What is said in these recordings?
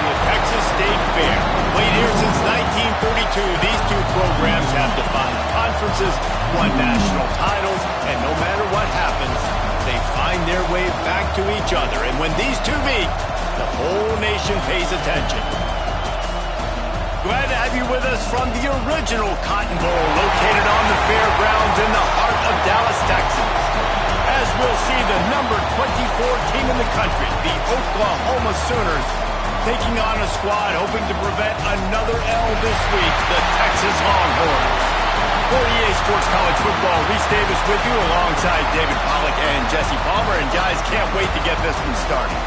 and the Texas State Fair. Played here since 1932, these two programs have defined conferences, won national titles, and no matter what happens, they find their way back to each other. And when these two meet, the whole nation pays attention. Glad to have you with us from the original Cotton Bowl, located on the fairgrounds in the heart of Dallas, Texas. As we'll see the number 24 team in the country, the Oklahoma Sooners, taking on a squad hoping to prevent another L this week, the Texas Longhorns. For EA Sports College Football, Reese Davis with you alongside David Pollack and Jesse Palmer. And guys, can't wait to get this one started.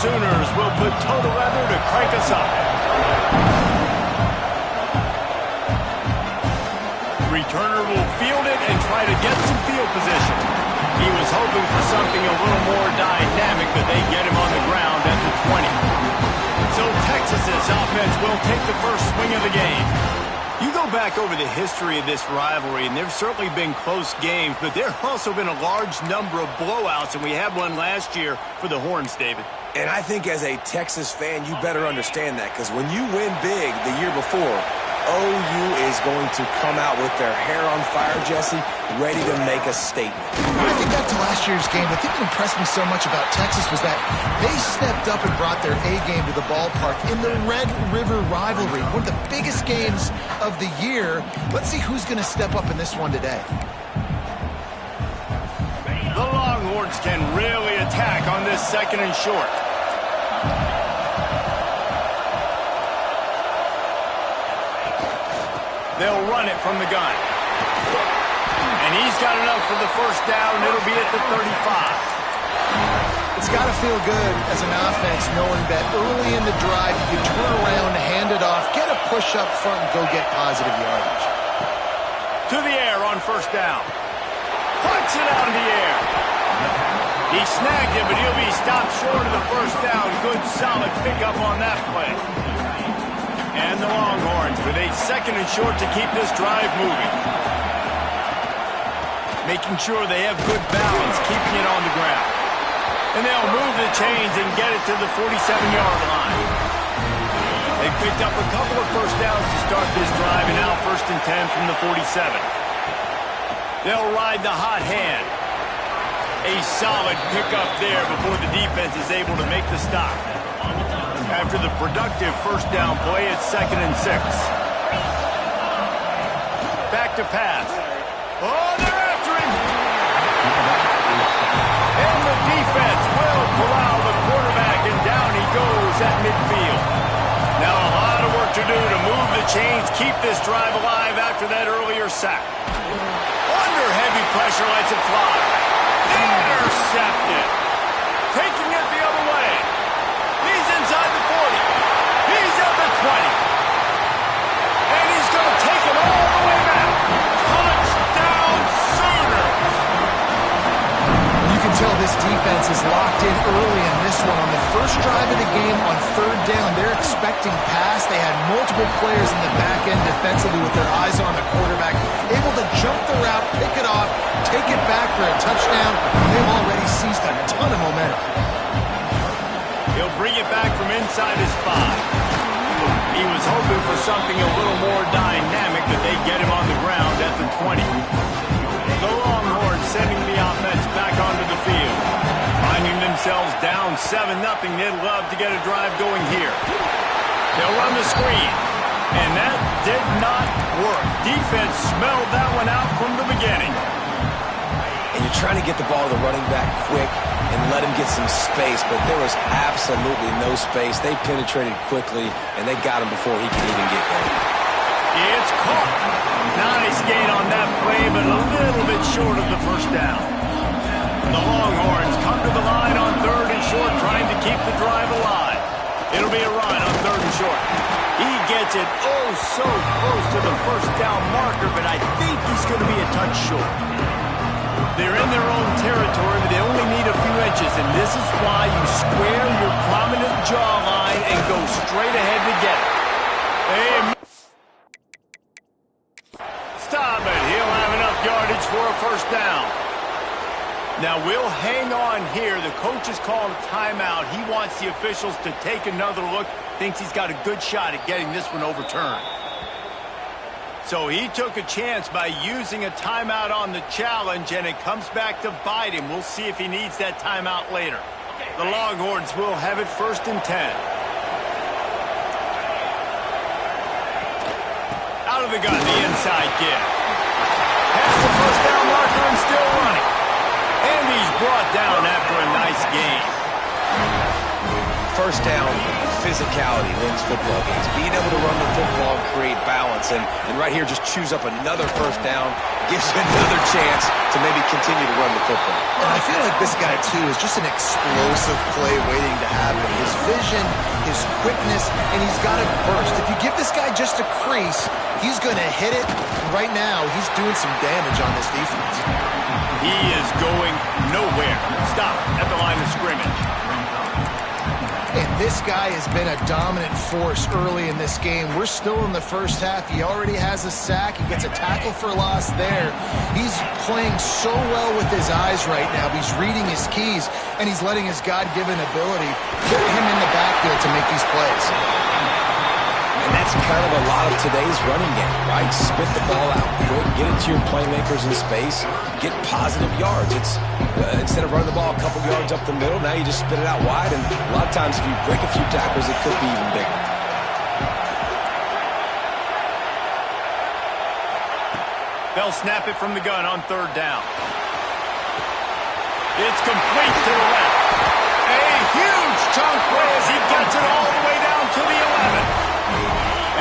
Sooners will put total leather to crank us up. Returner will field it and try to get some field position. He was hoping for something a little more dynamic, but they get him on the ground at the 20. So Texas's offense will take the first swing of the game. You go back over the history of this rivalry, and there's certainly been close games, but there have also been a large number of blowouts, and we had one last year for the Horns, David. And I think as a Texas fan, you better understand that, because when you win big the year before, OU is going to come out with their hair on fire, Jesse, ready to make a statement. When I think back to last year's game, the thing that impressed me so much about Texas was that they stepped up and brought their A game to the ballpark in the Red River rivalry, one of the biggest games of the year. Let's see who's going to step up in this one today. The Longhorns can really attack on this second and short. They'll run it from the gun. And he's got enough for the first down. It'll be at the 35. It's got to feel good as an offense knowing that early in the drive you turn around, hand it off, get a push up front, and go get positive yardage. To the air on first down. Punts it out in the air. He snagged it, but he'll be stopped short of the first down. Good, solid pickup on that play. And the Longhorns with a second and short to keep this drive moving. Making sure they have good balance, keeping it on the ground. And they'll move the chains and get it to the 47-yard line. They picked up a couple of first downs to start this drive, and now first and 10 from the 47. They'll ride the hot hand. A solid pickup there before the defense is able to make the stop. After the productive first down play, it's second and 6. Back to pass. Oh, they're after him! And the defense will corral the quarterback, and down he goes at midfield. Now a lot of work to do to move the chains, keep this drive alive after that earlier sack. Under heavy pressure, lets it fly. Intercepted. Taking it the other way. He's inside the 40. He's at the 20. And he's going to take it all the way back. Touchdown Sooners. You can tell this defense is locked in early in this one. On the first drive of the game on third down, they're expecting pass. They had multiple players in the back end defensively with their eyes on the quarterback, able to jump the route, pick it off, take it back for a touchdown. They've already seized a ton of momentum. He'll bring it back from inside his 5. He was hoping for something a little more dynamic, but they get him on the ground at the 20. The Longhorns sending the offense back onto the field. Finding themselves down 7-0, they'd love to get a drive going here. They'll run the screen, and that did not work. Defense smelled that one out from the beginning. And you're trying to get the ball to the running back quick and let him get some space, but there was absolutely no space. They penetrated quickly, and they got him before he could even get there. It's caught. Nice gain on that play, but a little bit short of the first down. The Longhorns come to the line on third and short, trying to keep the drive alive. It'll be a run on third and short. He gets it oh so close to the first down marker, but I think he's going to be a touch short. They're in their own territory, but they only need a few inches, and this is why you square your prominent jawline and go straight ahead to get it. Stop it. He'll have enough yardage for a first down. Now, we'll hang on here. The coach has called a timeout. He wants the officials to take another look. Thinks he's got a good shot at getting this one overturned. So he took a chance by using a timeout on the challenge, and it comes back to bite him. We'll see if he needs that timeout later. The Longhorns will have it 1st and 10. Out of the gun, the inside give. Past the first down marker and still running. And he's brought down after a nice gain. First down, physicality wins football games. Being able to run the football and create balance. And right here, just choose up another first down. Gives you another chance to maybe continue to run the football. And I feel like this guy, too, is just an explosive play waiting to happen. His vision, his quickness, and he's got it burst. If you give this guy just a crease, he's going to hit it. Right now, he's doing some damage on this defense. He is going nowhere. Stop at the line of scrimmage. And this guy has been a dominant force early in this game. We're still in the first half. He already has a sack. He gets a tackle for loss there. He's playing so well with his eyes right now. He's reading his keys, and he's letting his God-given ability put him in the backfield to make these plays. And that's kind of a lot of today's running game, right? Spit the ball out quick, get it to your playmakers in space, get positive yards. It's instead of running the ball a couple yards up the middle, now you just spit it out wide, and a lot of times if you break a few tackles, it could be even bigger. They'll snap it from the gun on 3rd down. It's complete to the left. A huge chunk play as he gets it all the way down to the 11.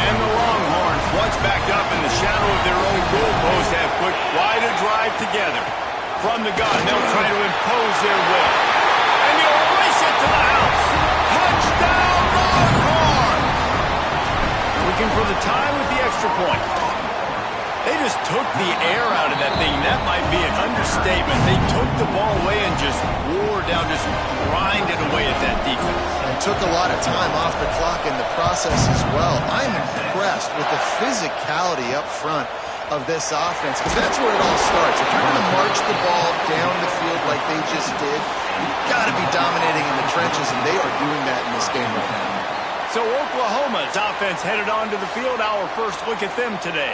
And the Longhorns, once backed up in the shadow of their own goalpost, have put quite a drive together. From the gun, they'll try to impose their will. And they'll race it to the house. Touchdown, Longhorns! Looking for the tie with the extra point. They just took the air out of that thing. That might be an understatement. They took the ball away and just wore down, just grinded away at that defense. And took a lot of time off the clock in the process as well. I'm impressed with the physicality up front of this offense, because that's where it all starts. If you're going to march the ball down the field like they just did, you've got to be dominating in the trenches, and they are doing that in this game right now. So Oklahoma's offense headed onto the field. Our first look at them today.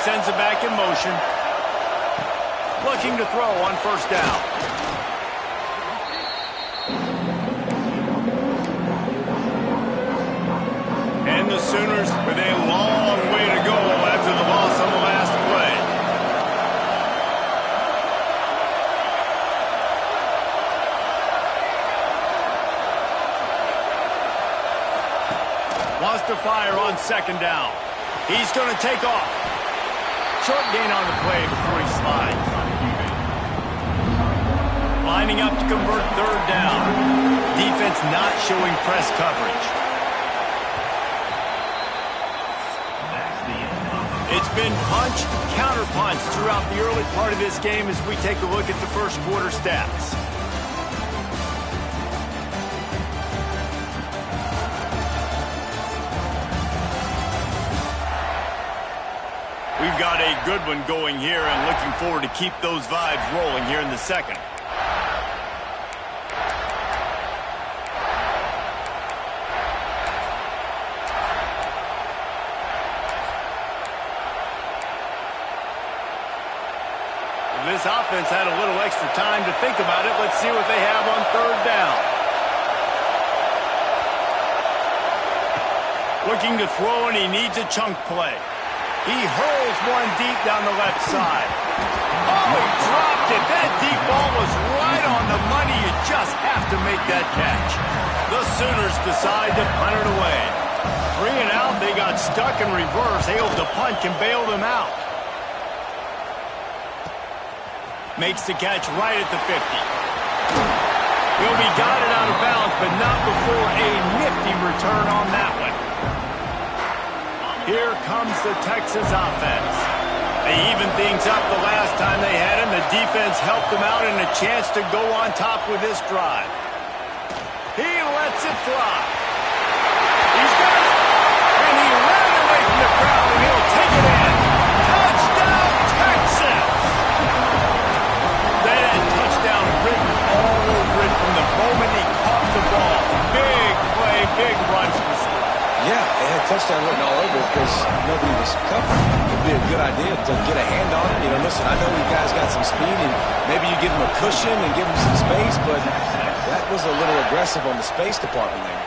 Sends it back in motion. Looking to throw on 1st down. And the Sooners with a long way to go after the loss on the last play. Wants to fire on 2nd down. He's going to take off. Short gain on the play before he slides. Lining up to convert 3rd down. Defense not showing press coverage. It's been punch, counter-punch throughout the early part of this game as we take a look at the first quarter stats. We've got a good one going here and looking forward to keep those vibes rolling here in the second. This offense had a little extra time to think about it. Let's see what they have on 3rd down. Looking to throw, and he needs a chunk play. He hurls one deep down the left side. Oh, he dropped it. That deep ball was right on the money. You just have to make that catch. The Sooners decide to punt it away. 3 and out. They got stuck in reverse. Able to punt can bail them out. Makes the catch right at the 50. He'll be guided out of bounds, but not before a nifty return on that one. Here comes the Texas offense. They evened things up the last time they had him. The defense helped them out and a chance to go on top with this drive. He lets it fly. He's got it. And he ran away from the crowd, and he'll take it in. Touchdown, Texas! They had touchdown written all over it from the moment he caught the ball. Big play, big run from the score. Yeah, they had touchdown written all over it because nobody was covering. It'd be a good idea to get a hand on it. You know, listen, I know you guys got some speed, and maybe you give him a cushion and give him some space, but that was a little aggressive on the space department there.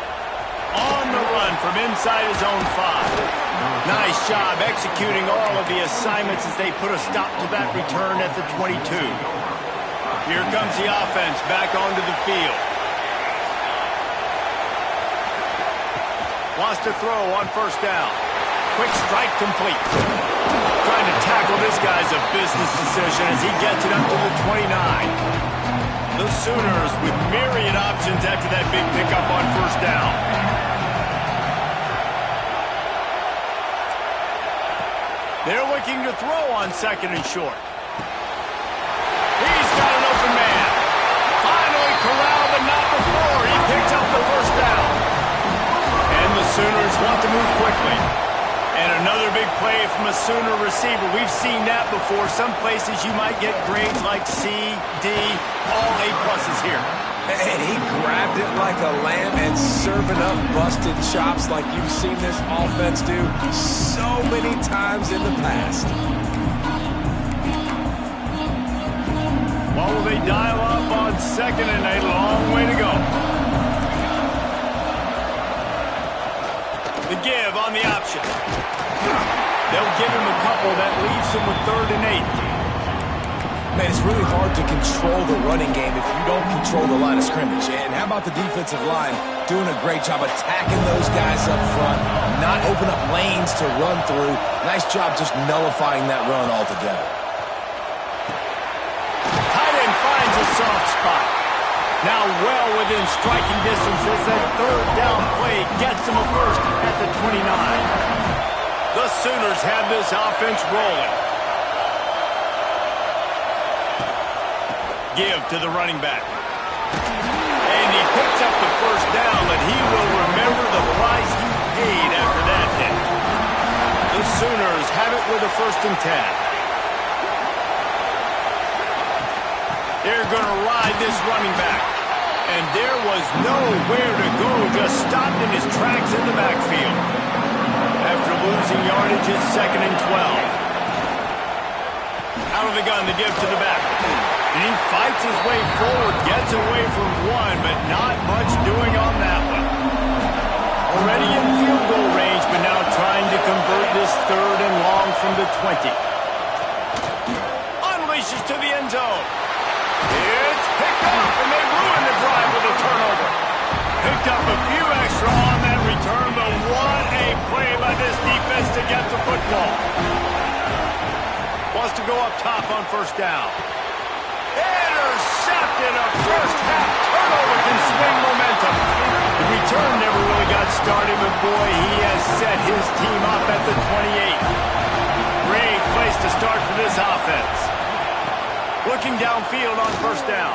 On the run from inside his own 5. Nice job executing all of the assignments as they put a stop to that return at the 22. Here comes the offense back onto the field. Wants to throw on first down. Quick strike complete. Trying to tackle this guy's a business decision as he gets it up to the 29. The Sooners with myriad options after that big pickup on first down. They're looking to throw on second and short. He's got an open man. Finally corralled, but not before. He picks up the first down. And the Sooners want to move quickly. And another big play from a Sooner receiver. We've seen that before. Some places you might get grades like C, D, all A+ here. And he grabbed it like a lamb and serving up busted chops like you've seen this offense do so many times in the past. Well, they dial up on second and a long way to go. The give on the option. They'll give him a couple. That leaves him with 3rd and 8. Man, it's really hard to control the running game if you don't control the line of scrimmage. And how about the defensive line doing a great job attacking those guys up front, not open up lanes to run through. Nice job just nullifying that run altogether. Tight end finds a soft spot. Now well within striking distance as that 3rd down play gets him a first at the 29. The Sooners have this offense rolling. Give to the running back. And he picks up the first down, but he will remember the price he paid after that hit. The Sooners have it with a 1st and 10. They're going to ride this running back. And there was nowhere to go, just stopped in his tracks in the backfield. After losing yardage, it's 2nd and 12. Out of the gun to give to the back. And he fights his way forward, gets away from one, but not much doing on that one. Already in field goal range, but now trying to convert this 3rd and long from the 20. Unleashes to the end zone. It's picked off, and they ruin the drive with a turnover. Picked up a few extra on that return, but what a play by this defense to get the football. Wants to go up top on first down. Intercepted. A first-half turnover can swing momentum. The return never really got started, but boy, he has set his team up at the 28. Great place to start for this offense. Looking downfield on first down.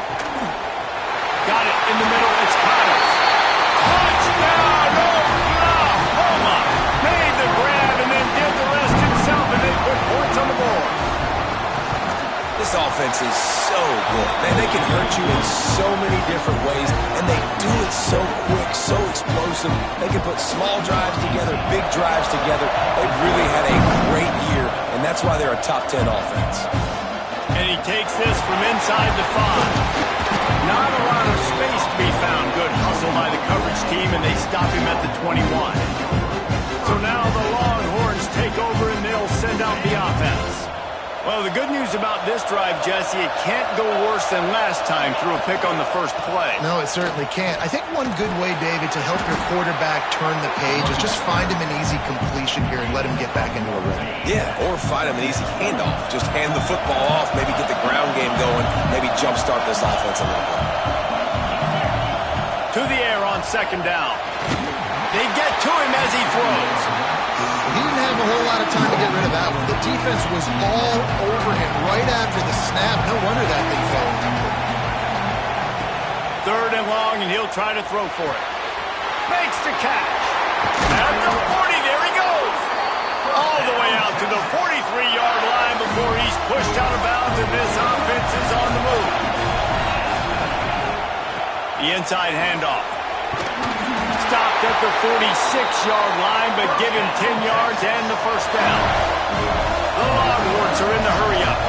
Got it in the middle. It's Connors. Touchdown, Oklahoma. Made the grab and then did the rest himself, and they put points on the board. This offense is so good. Man, they can hurt you in so many different ways, and they do it so quick, so explosive. They can put small drives together, big drives together. They've really had a great year, and that's why they're a top 10 offense. And he takes this from inside the 5. Not a lot of space to be found. Good hustle by the coverage team, and they stop him at the 21. So now the Longhorns take over, and they'll send out the offense. Well, the good news about this drive, Jesse, it can't go worse than last time through a pick on the first play. No, it certainly can't. I think one good way, David, to help your quarterback turn the page is just find him an easy completion here and let him get back into a rhythm. Yeah, or find him an easy handoff. Just hand the football off, maybe get the ground game going, maybe jumpstart this offense a little bit. To the air on second down. They get to him as he throws. He didn't have a whole lot of time to get rid of that one. The defense was all over him right after the snap. No wonder that thing fell. Third and long, and he'll try to throw for it. Makes the catch. At the 40, there he goes. All the way out to the 43-yard line before he's pushed out of bounds, and this offense is on the move. The inside handoff. Stopped at the 46-yard line, but give him 10 yards and the first down. The Longhorns are in the hurry-up.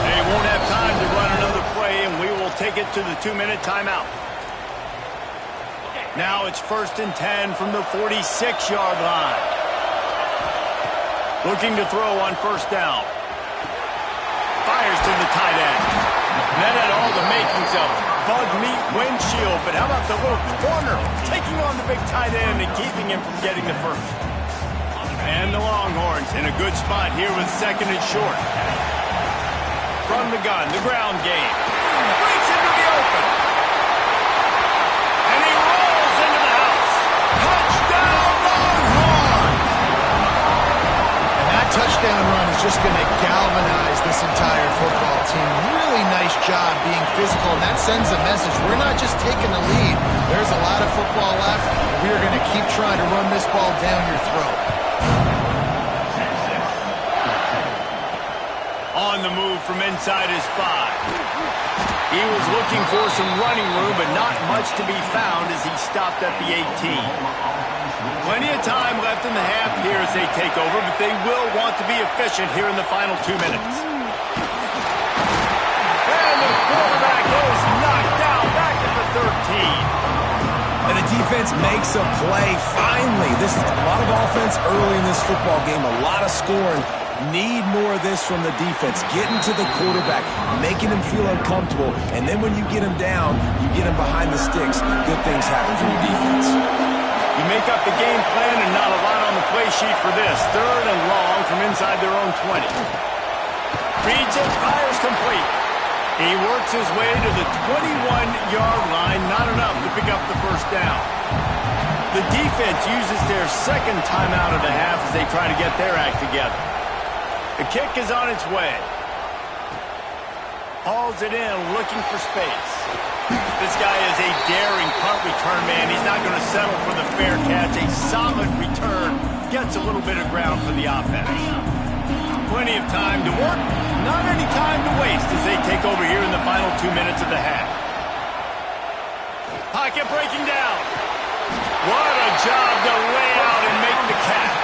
They won't have time to run another play, and we will take it to the 2-minute timeout. Now it's 1st and 10 from the 46-yard line. Looking to throw on first down. Fires to the tight end. And that had all the makings of bug meat windshield, but how about the little corner taking on the big tight end and keeping him from getting the first? And the Longhorns in a good spot here with second and short. From the gun, the ground game. Breaks into the open. And he rolls into the house. Touchdown, Longhorns! And that touchdown run is just going to galvanize this entire football team. Really nice job being physical, and that sends a message. We're not just taking the lead. There's a lot of football left, and we are going to keep trying to run this ball down your throat. On the move from inside his 5. He was looking for some running room, but not much to be found as he stopped at the 18. Plenty of time left in the half here as they take over, but they will want to be efficient here in the final 2 minutes. And the quarterback is knocked down back at the 13. And the defense makes a play, finally. This is a lot of offense early in this football game, a lot of scoring. Need more of this from the defense. Getting to the quarterback, making him feel uncomfortable, and then when you get him down, you get him behind the sticks. Good things happen for your defense. You make up the game plan and not a lot on the play sheet for this. Third and long from inside their own 20. Reads it, fires complete. He works his way to the 21-yard line, not enough to pick up the first down. The defense uses their second timeout of the half as they try to get their act together. The kick is on its way. Hauls it in, looking for space. This guy is a daring punt return man. He's not going to settle for the fair catch. A solid return. Gets a little bit of ground for the offense. Plenty of time to work. Not any time to waste as they take over here in the final 2 minutes of the half. Pocket breaking down. What a job to lay out and make the catch.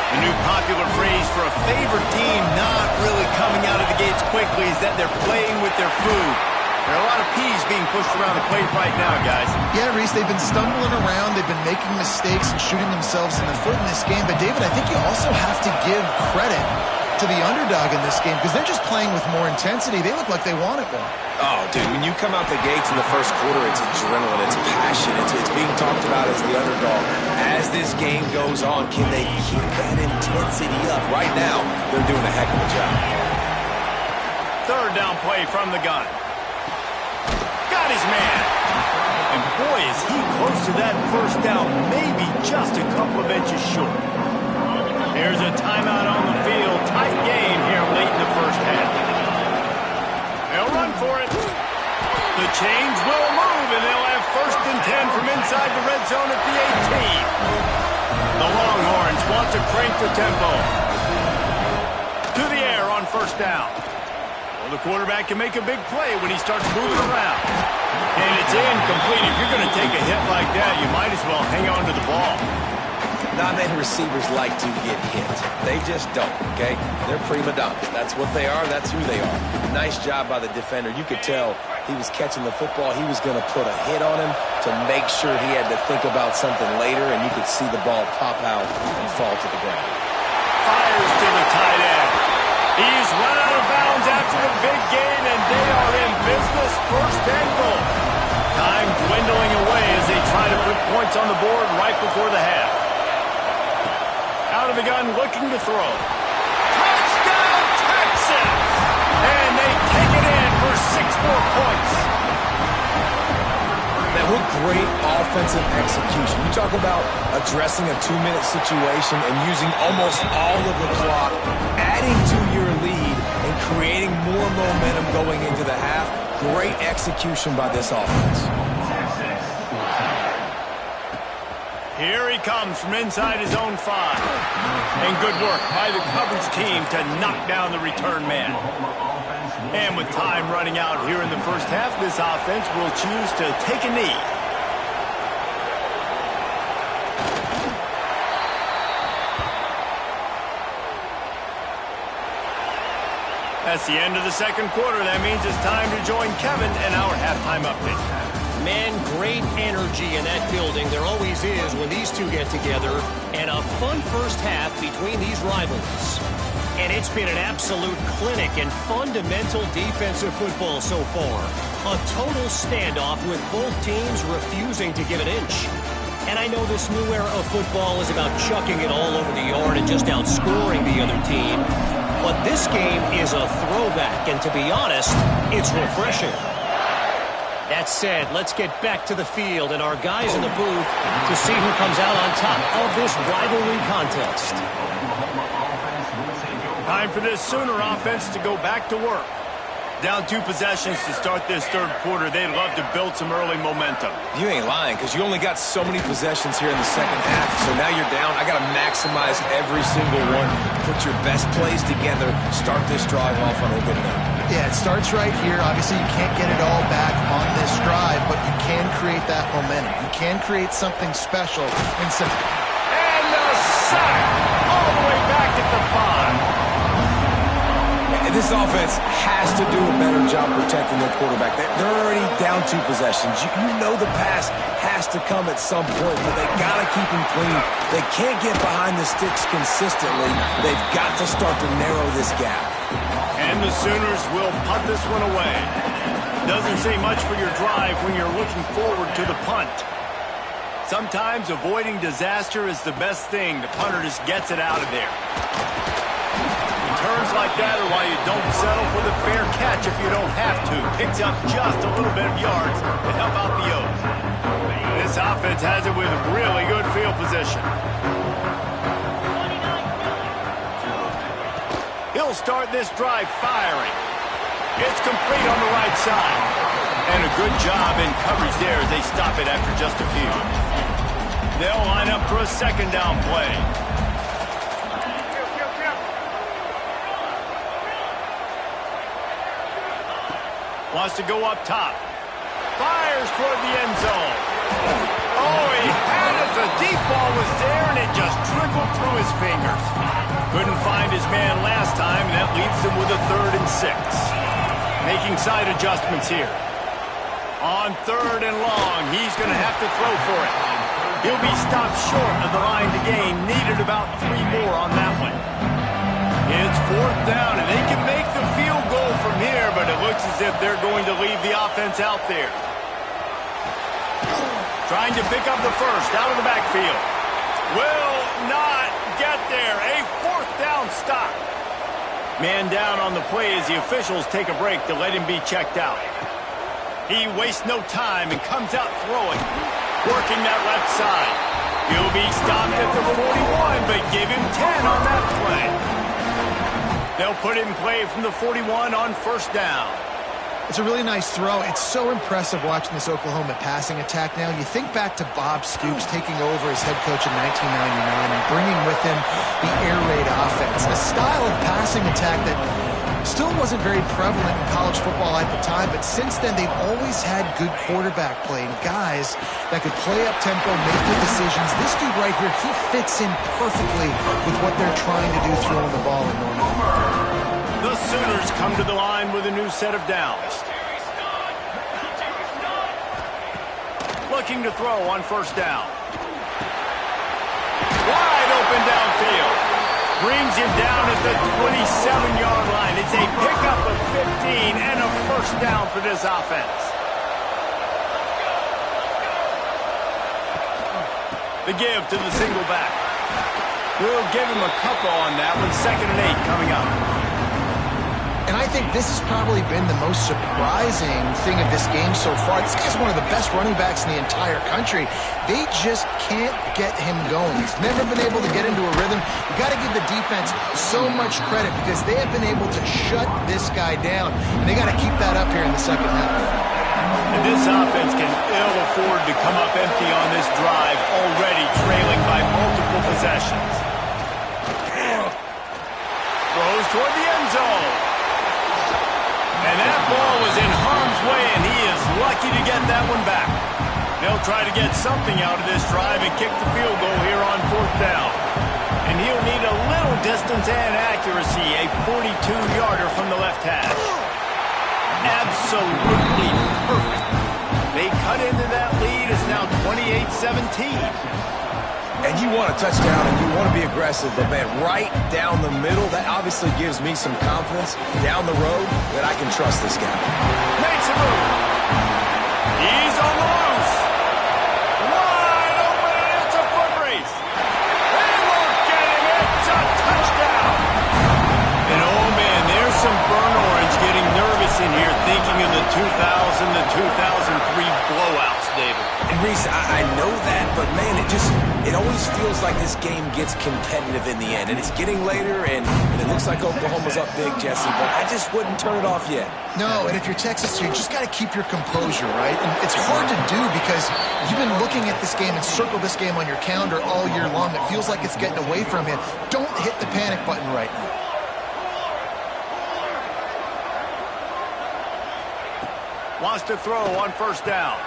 The new popular phrase for a favored team not really coming out of the gates quickly is that they're playing with their food. There are a lot of peas being pushed around the plate right now, guys. Yeah, Reese, they've been stumbling around. They've been making mistakes and shooting themselves in the foot in this game. But, David, I think you also have to give credit to the underdog in this game because they're just playing with more intensity. They look like they want it more. Oh, dude, when you come out the gates in the first quarter, it's adrenaline, it's passion, it's being talked about as the underdog. As this game goes on, can they keep that intensity up? Right now, they're doing a heck of a job. Third down play from the gun. Got his man. And boy, is he close to that first down, maybe just a couple of inches short. There's a timeout on the field. Tight game here late in the first half. They'll run for it. The chains will move, and they'll have 1st and 10 from inside the red zone at the 18. The Longhorns want to crank the tempo. To the air on first down. Well, the quarterback can make a big play when he starts moving around. And it's incomplete. If you're going to take a hit like that, you might as well hang on to the ball. Not many receivers like to get hit. They just don't, okay? They're prima donnas. That's what they are. That's who they are. Nice job by the defender. You could tell he was catching the football. He was going to put a hit on him to make sure he had to think about something later, and you could see the ball pop out and fall to the ground. Fires to the tight end. He's run out of bounds after the big gain, and they are in business, first and goal. Time dwindling away as they try to put points on the board right before the half. Out of the gun, looking to throw. Touchdown, Texas! And they take it in for 6 more points. Man, what great offensive execution. You talk about addressing a 2-minute situation and using almost all of the clock, adding to your lead and creating more momentum going into the half. Great execution by this offense. Here he comes from inside his own 5. And good work by the coverage team to knock down the return man. And with time running out here in the first half, this offense will choose to take a knee. That's the end of the second quarter. That means it's time to join Kevin and our halftime update. Man, great energy in that building. There always is when these two get together. And a fun first half between these rivals. And it's been an absolute clinic in fundamental defensive football so far. A total standoff with both teams refusing to give an inch. And I know this new era of football is about chucking it all over the yard and just outscoring the other team. But this game is a throwback, and to be honest, it's refreshing. That said, let's get back to the field and our guys in the booth to see who comes out on top of this rivalry contest. Time for this Sooner offense to go back to work. Down 2 possessions to start this third quarter. They'd love to build some early momentum. You ain't lying, because you only got so many possessions here in the second half. So now you're down. I got to maximize every single one. Put your best plays together. Start this drive off on a good note. Yeah, it starts right here. Obviously, you can't get it all back on this drive, but you can create that momentum. You can create something special. And the sack all the way back at the 5. And this offense has to do a better job protecting their quarterback. They're already down 2 possessions. You know the pass has to come at some point, but they got to keep him clean. They can't get behind the sticks consistently. They've got to start to narrow this gap. And the Sooners will punt this one away. Doesn't say much for your drive when you're looking forward to the punt. Sometimes avoiding disaster is the best thing. The punter just gets it out of there. Turns like that are why you don't settle for the fair catch if you don't have to. Picks up just a little bit of yards to help out the O's. This offense has it with really good field position. He'll start this drive firing. It's complete on the right side. And a good job in coverage there as they stop it after just a few. They'll line up for a second down play. Wants to go up top. Fires toward the end zone. Oh, he had it. The deep ball was there, and it just trickled through his fingers. Couldn't find his man last time, and that leaves him with a 3rd and 6. Making side adjustments here. On 3rd and long, he's going to have to throw for it. He'll be stopped short of the line to gain. Needed about 3 more on that one. It's 4th down, and they can make the field goal from here, but it looks as if they're going to leave the offense out there. Trying to pick up the first out of the backfield. Will not get there. A 4th down stop. Man down on the play as the officials take a break to let him be checked out. He wastes no time and comes out throwing. Working that left side. He'll be stopped at the 41, but give him 10 on that play. They'll put it in play from the 41 on 1st down. It's a really nice throw. It's so impressive watching this Oklahoma passing attack now. You think back to Bob Stoops taking over as head coach in 1999 and bringing with him the air raid offense, a style of passing attack that still wasn't very prevalent in college football at the time, but since then they've always had good quarterback play and guys that could play up tempo, make good decisions. This dude right here, he fits in perfectly with what they're trying to do throwing the ball in Norman. The Sooners come to the line with a new set of downs. Looking to throw on 1st down. Wide open downfield. Brings him down at the 27-yard line. It's a pickup of 15 and a first down for this offense. The give to the single back. We'll give him a couple on that one. 2nd and 8 coming up. And I think this has probably been the most surprising thing of this game so far. This guy's one of the best running backs in the entire country. They just can't get him going. He's never been able to get into a rhythm. You got to give the defense so much credit because they have been able to shut this guy down. And they got to keep that up here in the second half. And this offense can ill afford to come up empty on this drive, already trailing by multiple possessions. Throws toward the end zone. And that ball was in harm's way, and he is lucky to get that one back. They'll try to get something out of this drive and kick the field goal here on 4th down. And he'll need a little distance and accuracy, a 42-yarder from the left hash. Absolutely perfect. They cut into that lead. It's now 28-17. And you want a touchdown and you want to be aggressive, but man, right down the middle, that obviously gives me some confidence down the road that I can trust this guy. Makes a move. He's on the loose. Wide open, it's a foot race. They won't get him. It's a touchdown. And oh man, there's some burn orange getting nervous in here, thinking of the 2000 to 2003 blowouts, David. And Reese, I know that, but man, it always feels like this game gets competitive in the end. And it's getting later, and it looks like Oklahoma's up big, Jesse, but I just wouldn't turn it off yet. No, and if you're Texas, you just got to keep your composure, right? And it's hard to do because you've been looking at this game and circle this game on your calendar all year long. It feels like it's getting away from you. Don't hit the panic button right now. Wants to throw on 1st down.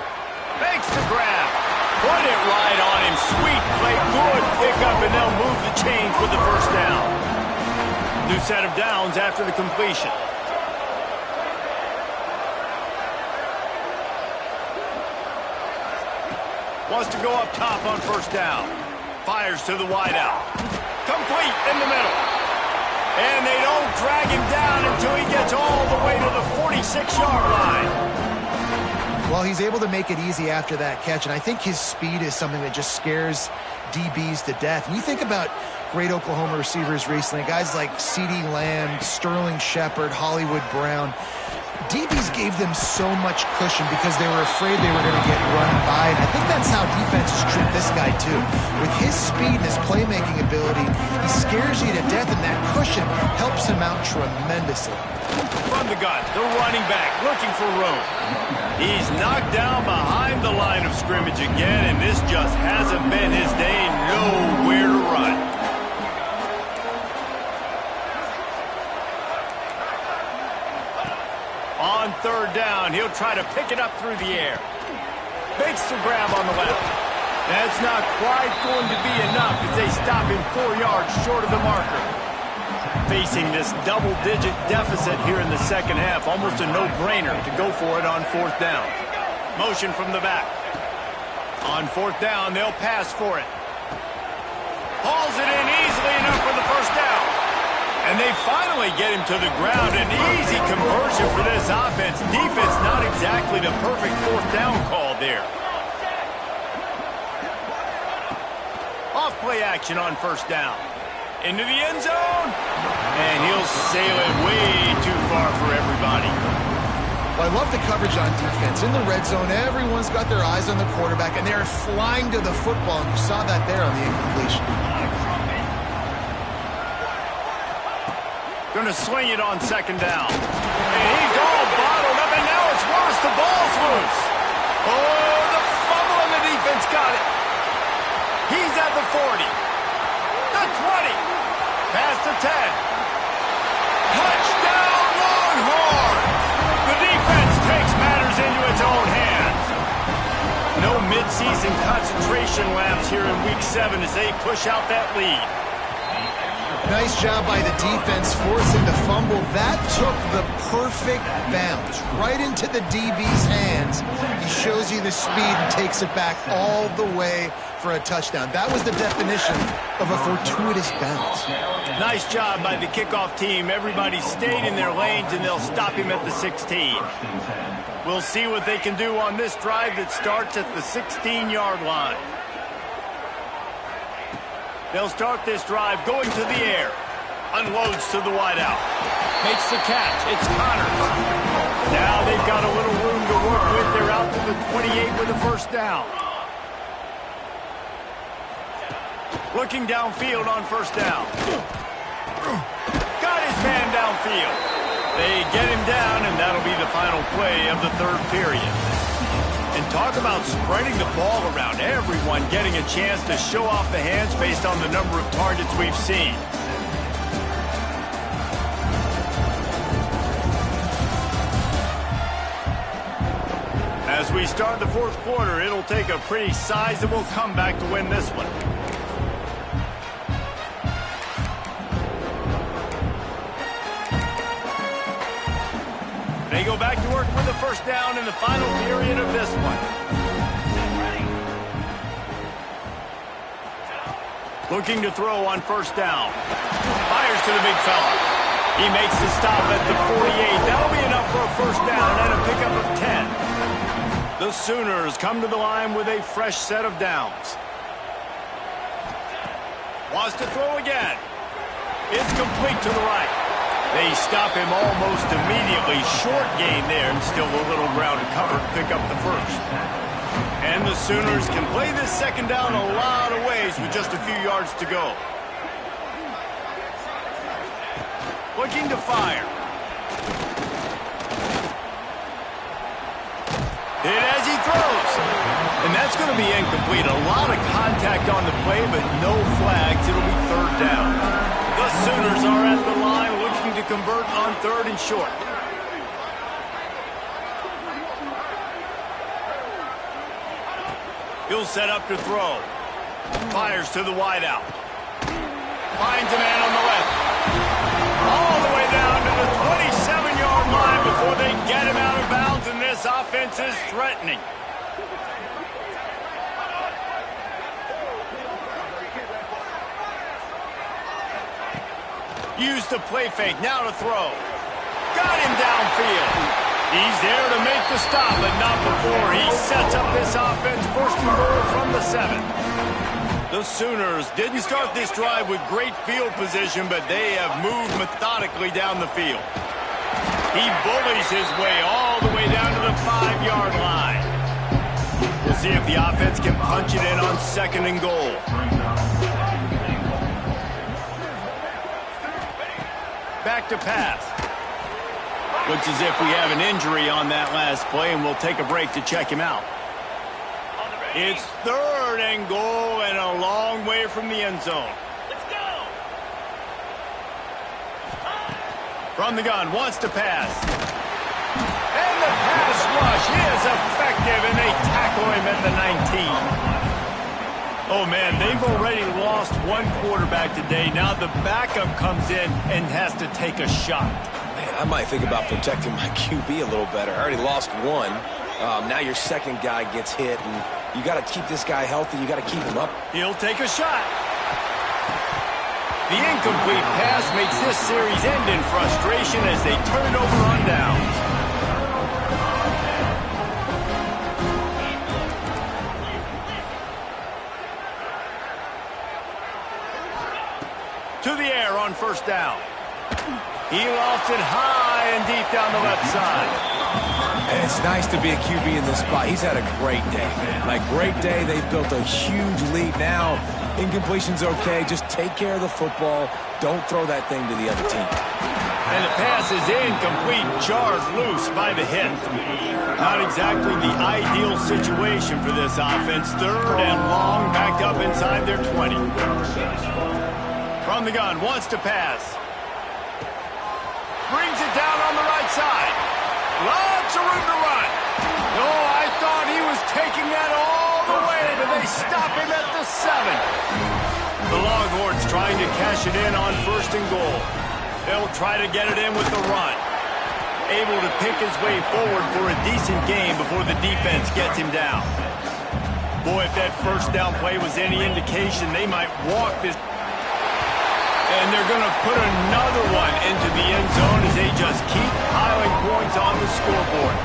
Makes the grab. Put it right on him. Sweet play. Good pickup, and they'll move the chains with the 1st down. New set of downs after the completion. Wants to go up top on 1st down. Fires to the wideout. Complete in the middle. And they don't drag him down until he gets all the way to the 46-yard line. Well, he's able to make it easy after that catch, and I think his speed is something that just scares DBs to death. When you think about great Oklahoma receivers recently, guys like CeeDee Lamb, Sterling Shepard, Hollywood Brown, DBs gave them so much cushion because they were afraid they were going to get run by, and I think that's how defenses treat this guy too. With his speed and his playmaking ability, he scares you to death, and that cushion helps him out tremendously. From the gun, the running back looking for room. He's knocked down behind the line of scrimmage again, and this just hasn't been his day. Nowhere to run. On 3rd down, he'll try to pick it up through the air. Makes the grab on the left. That's not quite going to be enough as they stop him 4 yards short of the marker. Facing this double-digit deficit here in the second half, almost a no-brainer to go for it on 4th down. Motion from the back. On 4th down, they'll pass for it. Hauls it in easily enough for the 1st down. And they finally get him to the ground. An easy conversion for this offense. Defense not exactly the perfect 4th down call there. Off play action on 1st down. Into the end zone. And he'll sail it way too far for everybody. Well, I love the coverage on defense. In the red zone, everyone's got their eyes on the quarterback, and they're flying to the football. And you saw that there on the incompletion. Going to swing it on 2nd down. And he's all bottled up, and now it's worse. The ball's loose. Oh, the fumble, and the defense got it. He's at the 40. The 20. Past the 10. Touchdown, Longhorns! The defense takes matters into its own hands. No midseason concentration lapse here in Week 7 as they push out that lead. Nice job by the defense forcing the fumble. That took the perfect bounce right into the DB's hands. He shows you the speed and takes it back all the way for a touchdown. That was the definition of a fortuitous bounce. Nice job by the kickoff team. Everybody stayed in their lanes, and they'll stop him at the 16. We'll see what they can do on this drive that starts at the 16-yard line. They'll start this drive going to the air. Unloads to the wideout. Makes the catch. It's Connors. Now they've got a little room to work with. They're out to the 28 with a first down. Looking downfield on first down. Got his man downfield. They get him down, and that'll be the final play of the third period. And talk about spreading the ball around. Everyone getting a chance to show off the hands based on the number of targets we've seen. As we start the fourth quarter, it'll take a pretty sizable comeback to win this one. They go back to work with the first down in the final period of this one. Looking to throw on first down. Fires to the big fella. He makes the stop at the 48. That'll be enough for a first down and a pickup of 10. The Sooners come to the line with a fresh set of downs. Wants to throw again. It's complete to the right. They stop him almost immediately. Short gain there, and still a little ground to cover to pick up the first. And the Sooners can play this second down a lot of ways with just a few yards to go. Looking to fire. Hit as he throws. And that's going to be incomplete. A lot of contact on the play, but no flags. It'll be third down. The Sooners are at the line looking to convert on third and short. He'll set up to throw. Fires to the wideout. Finds a man on the left. All the way down to the 27-yard line before they get him out of bounds, and this offense is threatening. Use the play fake, now to throw. Got him downfield. He's there to make the stop, but not before he sets up this offense. First and goal from the 7. The Sooners didn't start this drive with great field position, but they have moved methodically down the field. He bullies his way all the way down to the 5-yard line. We'll see if the offense can punch it in on second and goal. Back to pass. Looks as if we have an injury on that last play, and we'll take a break to check him out. It's third and goal and a long way from the end zone. Let's go. From the gun, wants to pass. And the pass rush is effective, and they tackle him at the 19. Oh, man, they've already lost one quarterback today. Now the backup comes in and has to take a shot. Man, I might think about protecting my QB a little better. I already lost one. Now your second guy gets hit, and you got to keep this guy healthy. You got to keep him up. He'll take a shot. The incomplete pass makes this series end in frustration as they turn it over on downs. To the air on first down. He lost it high and deep down the left side. And it's nice to be a QB in this spot. He's had a great day, man. Like, great day. They've built a huge lead now. Incompletion's okay. Just take care of the football. Don't throw that thing to the other team. And the pass is incomplete. Jarred loose by the hit. Not exactly the ideal situation for this offense. Third and long, backed up inside their 20. From the gun, wants to pass. Brings it down on the right side. Lots of room to run. No, I thought he was taking that all the way, but they stop him at the 7. The Longhorns trying to cash it in on first and goal. They'll try to get it in with the run. Able to pick his way forward for a decent game before the defense gets him down. Boy, if that first down play was any indication, they might walk this. And they're going to put another one into the end zone as they just keep piling points on the scoreboard.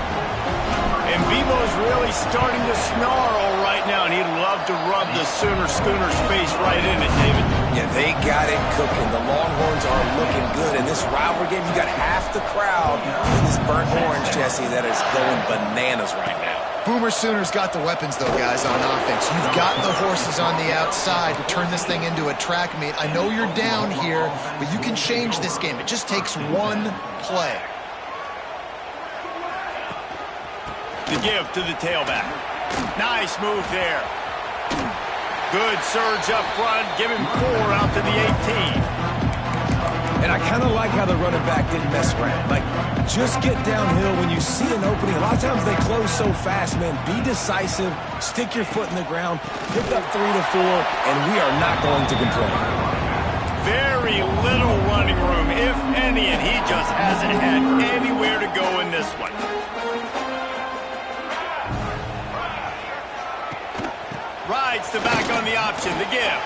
And Bevo's really starting to snarl right now, and he'd love to rub the Schooner's face right in it, David. Yeah, they got it cooking. The Longhorns are looking good. In this rivalry game, you got half the crowd in this burnt orange, Jesse, that is going bananas right now. Boomer Sooners got the weapons, though, guys, on offense. You've got the horses on the outside to turn this thing into a track meet. I know you're down here, but you can change this game. It just takes one play. The give to the tailback. Nice move there. Good surge up front. Give him 4 out to the 18. And I kind of like how the running back didn't mess around. Like, just get downhill when you see an opening. A lot of times they close so fast, man. Be decisive. Stick your foot in the ground. Pick up 3 to 4, and we are not going to complain. Very little running room, if any, and he just hasn't had anywhere to go in this one. Rides the back on the option. The give.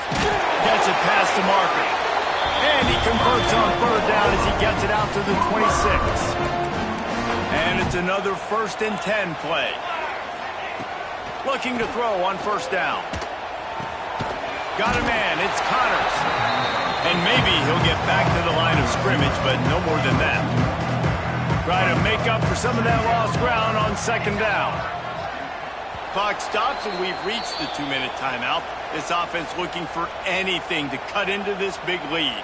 Gets it past the marker. And he converts on 3rd down as he gets it out to the 26. And it's another 1st and 10 play. Looking to throw on 1st down. Got a man. It's Connors. And maybe he'll get back to the line of scrimmage, but no more than that. Try to make up for some of that lost ground on 2nd down. Clock stops, and we've reached the 2-minute timeout. This offense looking for anything to cut into this big lead.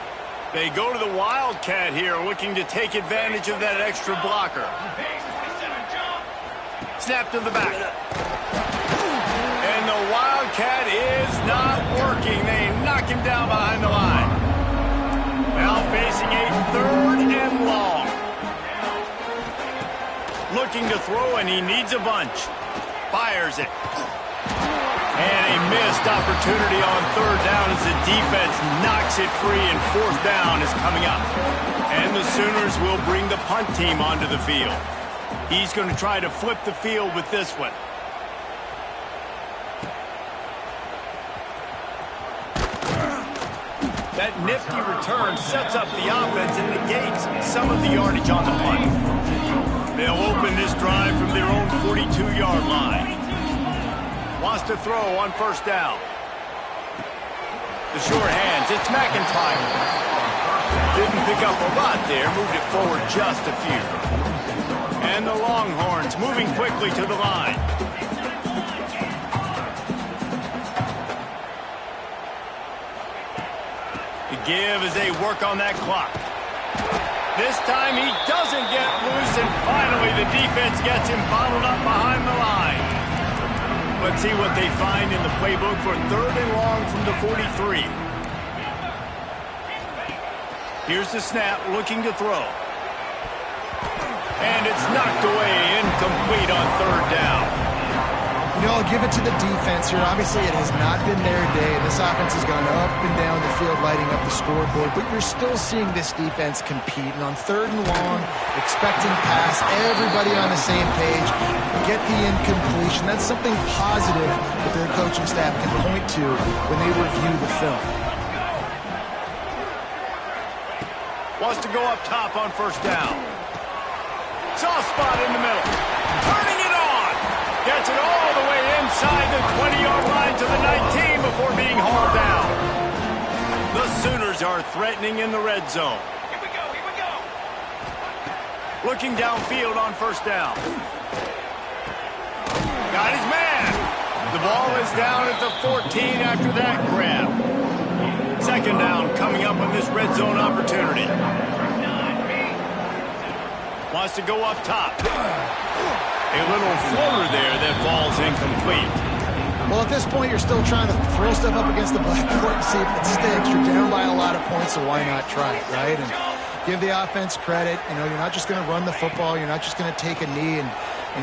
They go to the Wildcat here, looking to take advantage of that extra blocker. Snap to the back. And the Wildcat is not working. They knock him down behind the line. Now facing a 3rd and long. Looking to throw, and he needs a bunch. Fires it. And a missed opportunity on 3rd down as the defense knocks it free, and 4th down is coming up. And the Sooners will bring the punt team onto the field. He's going to try to flip the field with this one. That nifty return sets up the offense and negates some of the yardage on the punt. They'll open this drive from their own 42-yard line. Wants to throw on 1st down. The short hands, it's McIntyre. Didn't pick up a lot there, moved it forward just a few. And the Longhorns moving quickly to the line. The give as they work on that clock. This time he doesn't get loose, and finally the defense gets him bottled up behind the line. Let's see what they find in the playbook for 3rd and long from the 43. Here's the snap, looking to throw. And it's knocked away, incomplete on 3rd down. You know, I'll give it to the defense here. Obviously, it has not been their day, and this offense has gone up and down the field, lighting up the scoreboard, but you're still seeing this defense compete. And on 3rd and long, expecting pass, everybody on the same page, get the incompletion. That's something positive that their coaching staff can point to when they review the film. Wants to go up top on 1st down. Soft spot in the middle. Turning it on. Gets it all the way inside the 20-yard line to the 19 before being hauled down. The Sooners are threatening in the red zone. Here we go. Looking downfield on 1st down. Got his man. The ball is down at the 14 after that grab. 2nd down coming up on this red zone opportunity. Wants to go up top. A little floater there that falls incomplete. Well, at this point, you're still trying to throw stuff up against the blackboard and see if it sticks. You're down by a lot of points, so why not try it, right? And give the offense credit. You know, you're not just going to run the football. You're not just going to take a knee and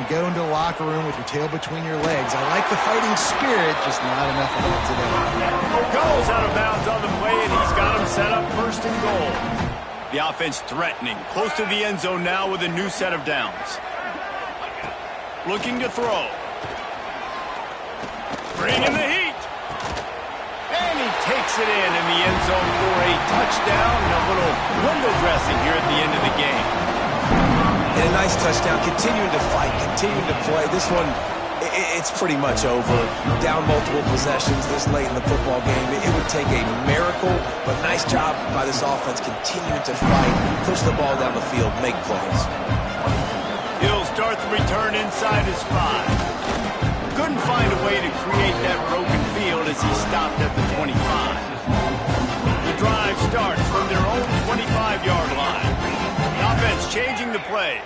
go into the locker room with your tail between your legs. I like the fighting spirit, just not enough of it today. Goes out of bounds on the play, and he's got him set up 1st and goal. The offense threatening, close to the end zone now with a new set of downs. Looking to throw. Bringing the heat. And he takes it in the end zone for a touchdown. And a little window dressing here at the end of the game. And a nice touchdown. Continuing to fight, continuing to play. This one, it's pretty much over. Down multiple possessions this late in the football game. It would take a miracle, but nice job by this offense continuing to fight, push the ball down the field, make plays. He'll start the return inside his 5. Couldn't find a way to create that broken field as he stopped at the 25. The drive starts from their own 25-yard line. The offense changing the play.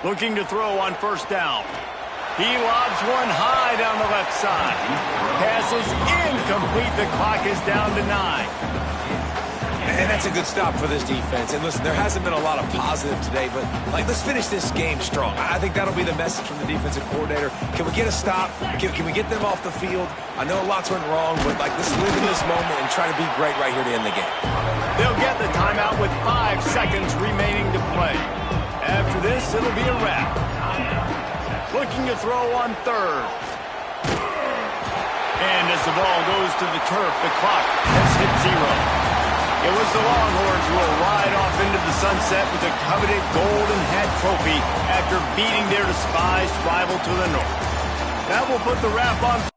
Looking to throw on first down. He lobs one high down the left side. Pass is incomplete. The clock is down to 9. And that's a good stop for this defense. And listen, there hasn't been a lot of positive today, but let's finish this game strong. I think that'll be the message from the defensive coordinator. Can we get a stop? Can we get them off the field? I know lots went wrong, but let's live in this moment and try to be great right here to end the game. They'll get the timeout with 5 seconds remaining to play. After this, it'll be a wrap. Looking to throw on third. And as the ball goes to the turf, the clock has hit 0. It was the Longhorns who will ride off into the sunset with the coveted golden hat trophy after beating their despised rival to the north. That will put the wrap on.